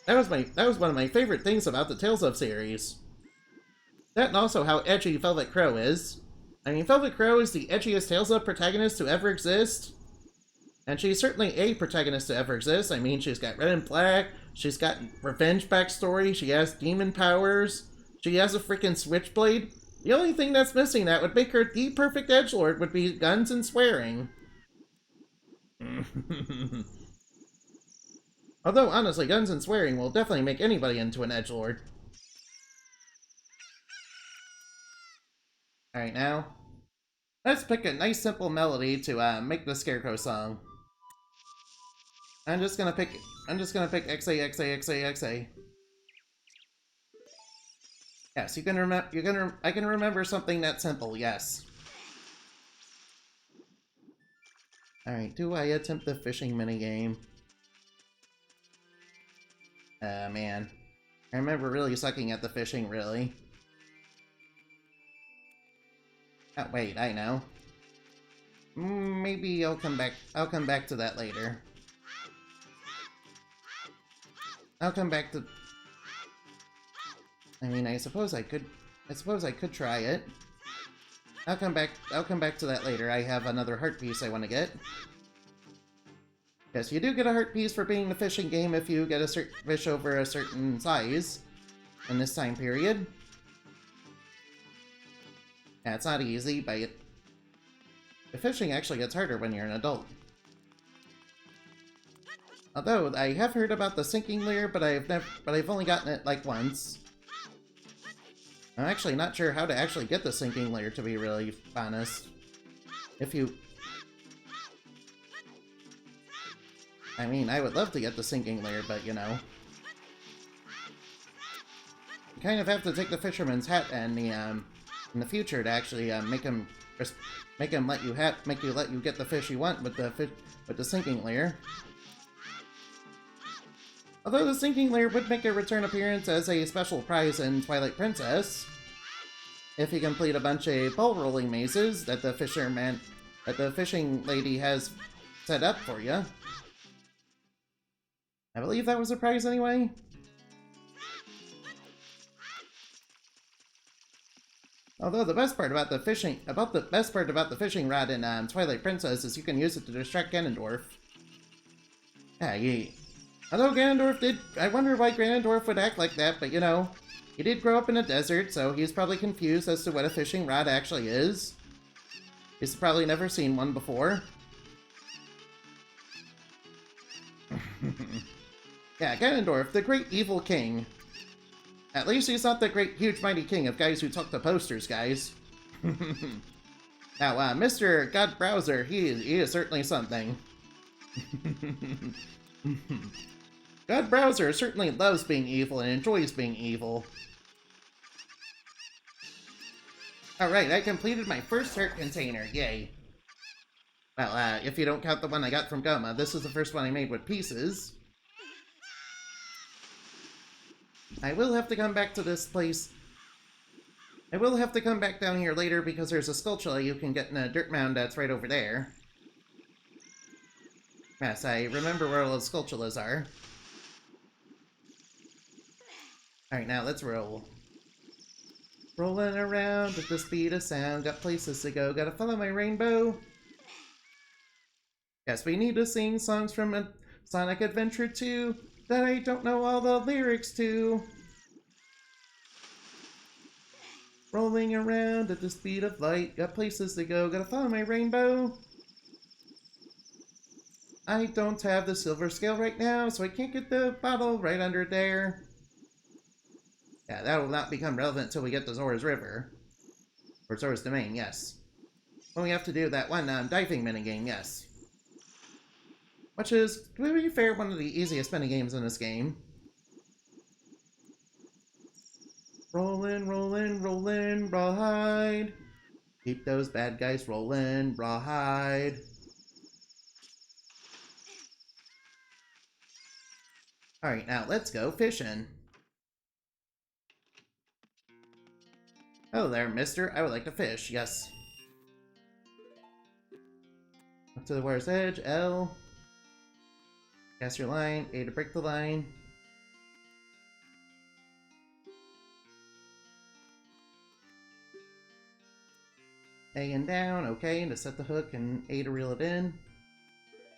That was one of my favorite things about the Tales of series. That and also how edgy Velvet Crow is. I mean, Velvet Crow is the edgiest Tales of protagonist to ever exist. And she's certainly a protagonist to ever exist. I mean, she's got red and black, she's got revenge backstory, she has demon powers, she has a freaking switchblade. The only thing that's missing that would make her the perfect edgelord would be guns and swearing. Although, honestly, guns and swearing will definitely make anybody into an edgelord. Alright, now, let's pick a nice simple melody to make the Scarecrow song. I'm just gonna pick XA, XA, XA, XA. Yes, I can remember something that simple, yes. Alright, do I attempt the fishing minigame? Man. I remember really sucking at the fishing, really. Oh, wait, I know. Maybe I'll come back to that later. I'll come back to... I mean, I suppose I could try it. I'll come back to that later. I have another heart piece I want to get. Yes, you do get a heart piece for being the fishing game if you get a fish over a certain size in this time period. Yeah, it's not easy, but the fishing actually gets harder when you're an adult. Although I have heard about the sinking lure, but I've only gotten it like once. I'm actually not sure how to actually get the sinking lure, to be really honest. I mean, I would love to get the sinking lure, but you know. You kind of have to take the fisherman's hat and in the future to actually make him let you get the fish you want with the sinking lure. Although the sinking lure would make a return appearance as a special prize in Twilight Princess, if you complete a bunch of ball rolling mazes that the fishing lady has set up for you. I believe that was a prize anyway. Although the best part about the fishing rod in Twilight Princess is you can use it to distract Ganondorf. Although Ganondorf did, I wonder why Ganondorf would act like that, but you know, he did grow up in a desert, so he's probably confused as to what a fishing rod actually is. He's probably never seen one before. Yeah, Ganondorf, the great evil king. At least he's not the great huge mighty king of guys who talk to posters, guys. Now, Mr. God Browser, he is certainly something. God Browser certainly loves being evil and enjoys being evil. Alright, I completed my first heart container, yay. Well, if you don't count the one I got from Goma, this is the first one I made with pieces. I will have to come back to this place. I will have to come back down here later because there's a Skulltula you can get in a dirt mound that's right over there. Yes, I remember where all those Skulltulas are. Alright, now let's roll. Rolling around at the speed of sound, got places to go, gotta follow my rainbow. Yes, we need to sing songs from a Sonic Adventure 2 that I don't know all the lyrics to. Rolling around at the speed of light, got places to go, gotta follow my rainbow. I don't have the silver scale right now, so I can't get the bottle right under there. Yeah, that will not become relevant until we get to Zora's River. Or Zora's Domain, yes. When we have to do that one diving minigame, yes. Which is, to be fair, one of the easiest minigames in this game. Rollin', rollin', rollin', rawhide. Keep those bad guys rollin', rawhide. Alright, now let's go fishing. Hello there, mister. I would like to fish, yes. Up to the water's edge, L. Cast your line, A to break the line. A and down, okay, to set the hook, and A to reel it in.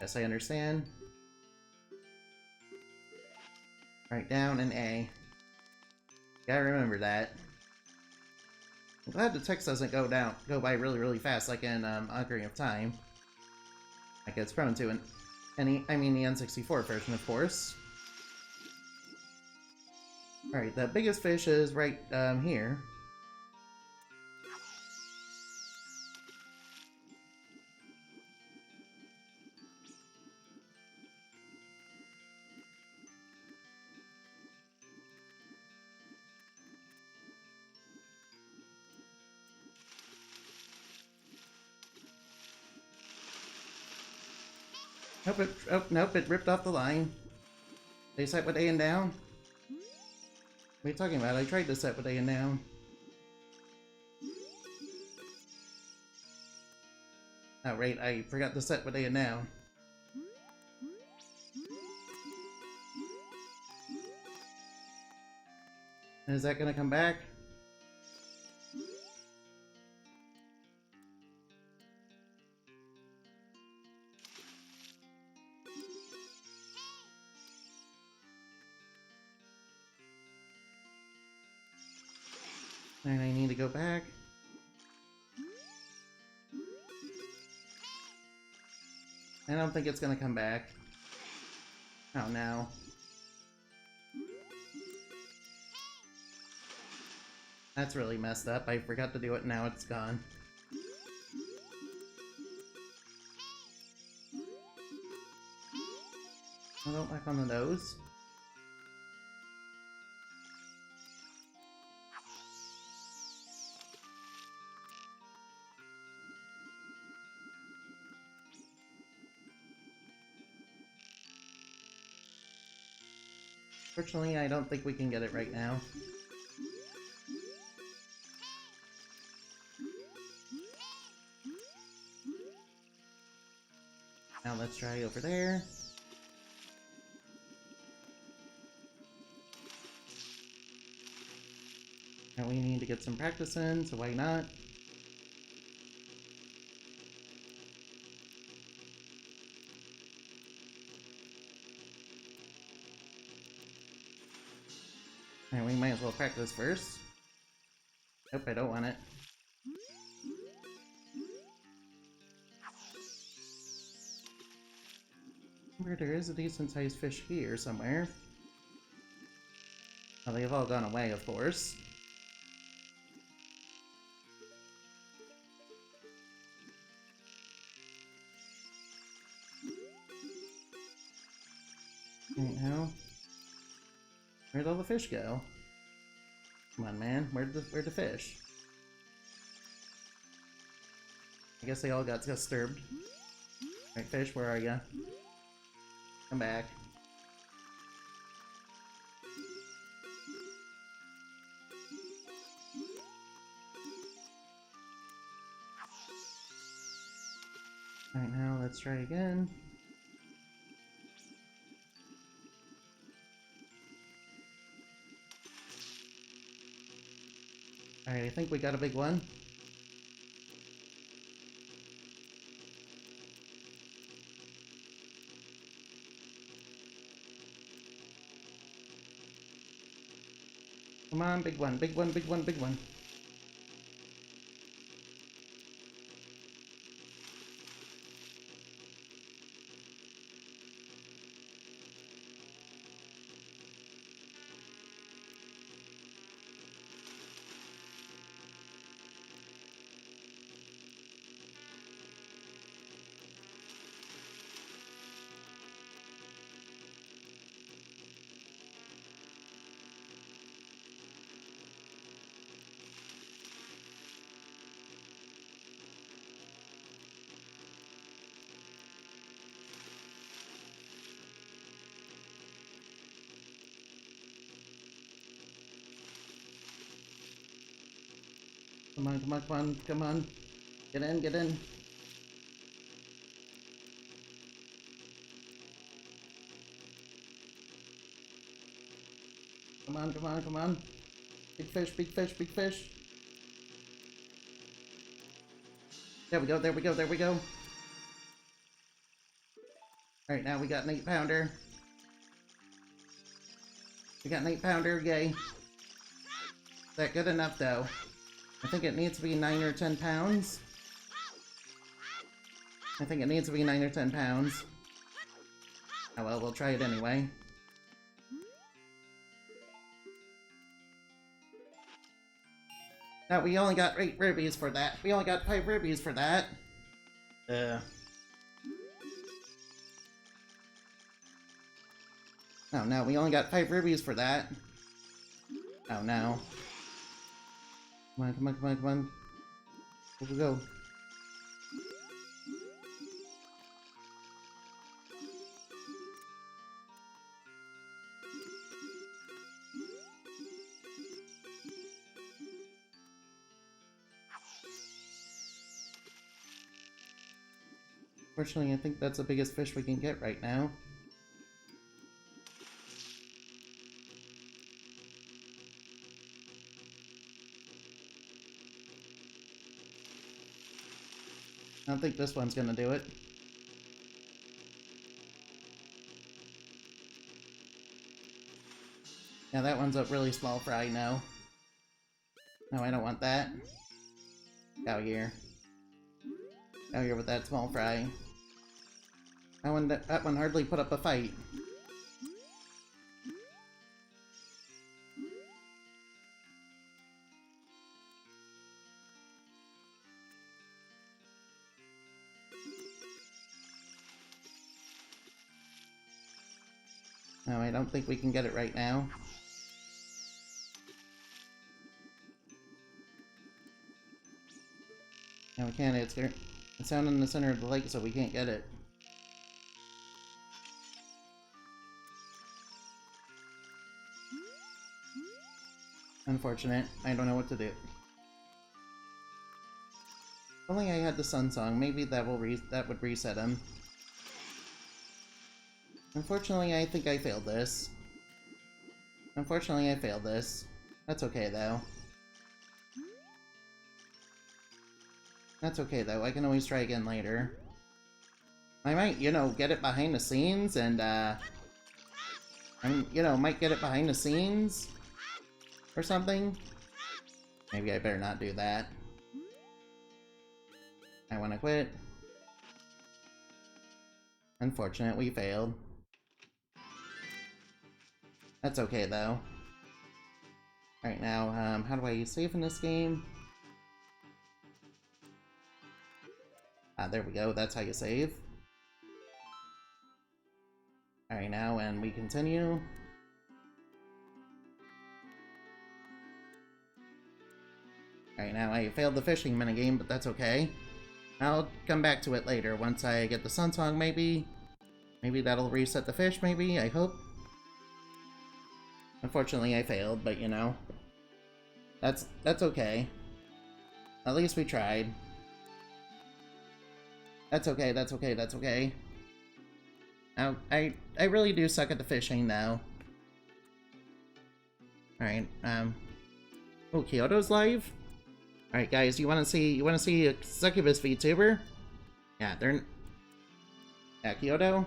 Yes, I understand. Alright, down and A. Gotta remember that. I'm glad the text doesn't go by really, really fast like in Ocarina of Time. Like it's prone to the N64 version, of course. Alright, the biggest fish is right here. Nope, it ripped off the line. They set with A and down? What are you talking about? I tried to set with A and down. Oh, right, I forgot to set with A and down. Is that gonna come back? And I need to go back. I don't think it's gonna come back. Oh no. That's really messed up. I forgot to do it, now it's gone. I don't like one of those. Fortunately, I don't think we can get it right now. Now let's try over there. Now we need to get some practice in, so why not? And we might as well practice first. Nope, I don't want it. Where there is a decent-sized fish here somewhere. Well, they've all gone away, of course. Right now. Where'd all the fish go? Come on, man. Where'd the fish? I guess they all got disturbed. Right, fish, where are ya? Come back. Alright, now let's try again. Alright, I think we got a big one. Come on, big one, big one, big one, big one. Come on, come on, come on, come on. Get in, get in. Come on, come on, come on. Big fish, big fish, big fish. There we go, there we go, there we go. Alright, now we got an 8-pounder. We got an 8-pounder, yay. Is that good enough, though? I think it needs to be 9 or 10 pounds. I think it needs to be 9 or 10 pounds. Oh well, we'll try it anyway. No, we only got 8 rubies for that. We only got 5 rubies for that. Oh no, we only got 5 rubies for that. Oh no. Come on, come on, come on, come on. Go, go, go. Fortunately, I think that's the biggest fish we can get right now. I don't think this one's gonna do it. Yeah, that one's a really small fry now. No, I don't want that. Out here. Out here with that small fry. That one hardly put up a fight. No, I don't think we can get it right now. No, we can't. It's down in the center of the lake, so we can't get it. Unfortunate. I don't know what to do. If only I had the sun song. Maybe that would reset him. Unfortunately, I think I failed this. Unfortunately, I failed this. That's okay, though. That's okay, though. I can always try again later. I might, you know, get it behind the scenes and, you know, might get it behind the scenes or something. Maybe I better not do that. I want to quit. Unfortunate, we failed. That's okay, though. Alright, now, how do I save in this game? Ah, there we go, that's how you save. Alright, now, and we continue. Alright, now I failed the fishing minigame, but that's okay. I'll come back to it later, once I get the Sun Song, maybe. Maybe that'll reset the fish, maybe, I hope. Unfortunately, I failed, but you know. That's okay. At least we tried. That's okay, that's okay, that's okay. Now, I really do suck at the fishing, though. Alright, oh, Kyoto's live? Alright, guys, you wanna see a succubus VTuber? Yeah, they're... Yeah, Kyoto?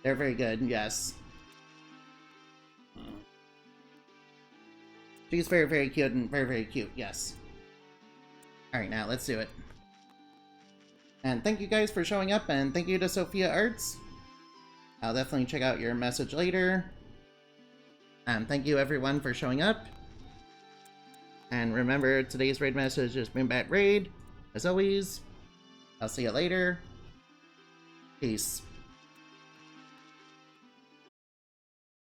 They're very good, yes. She's very, very cute and very, very cute, yes. Alright, now, let's do it. And thank you guys for showing up, and thank you to Sophia Arts. I'll definitely check out your message later. Thank you everyone for showing up. And remember, today's raid message is Moonbat Raid. As always, I'll see you later. Peace.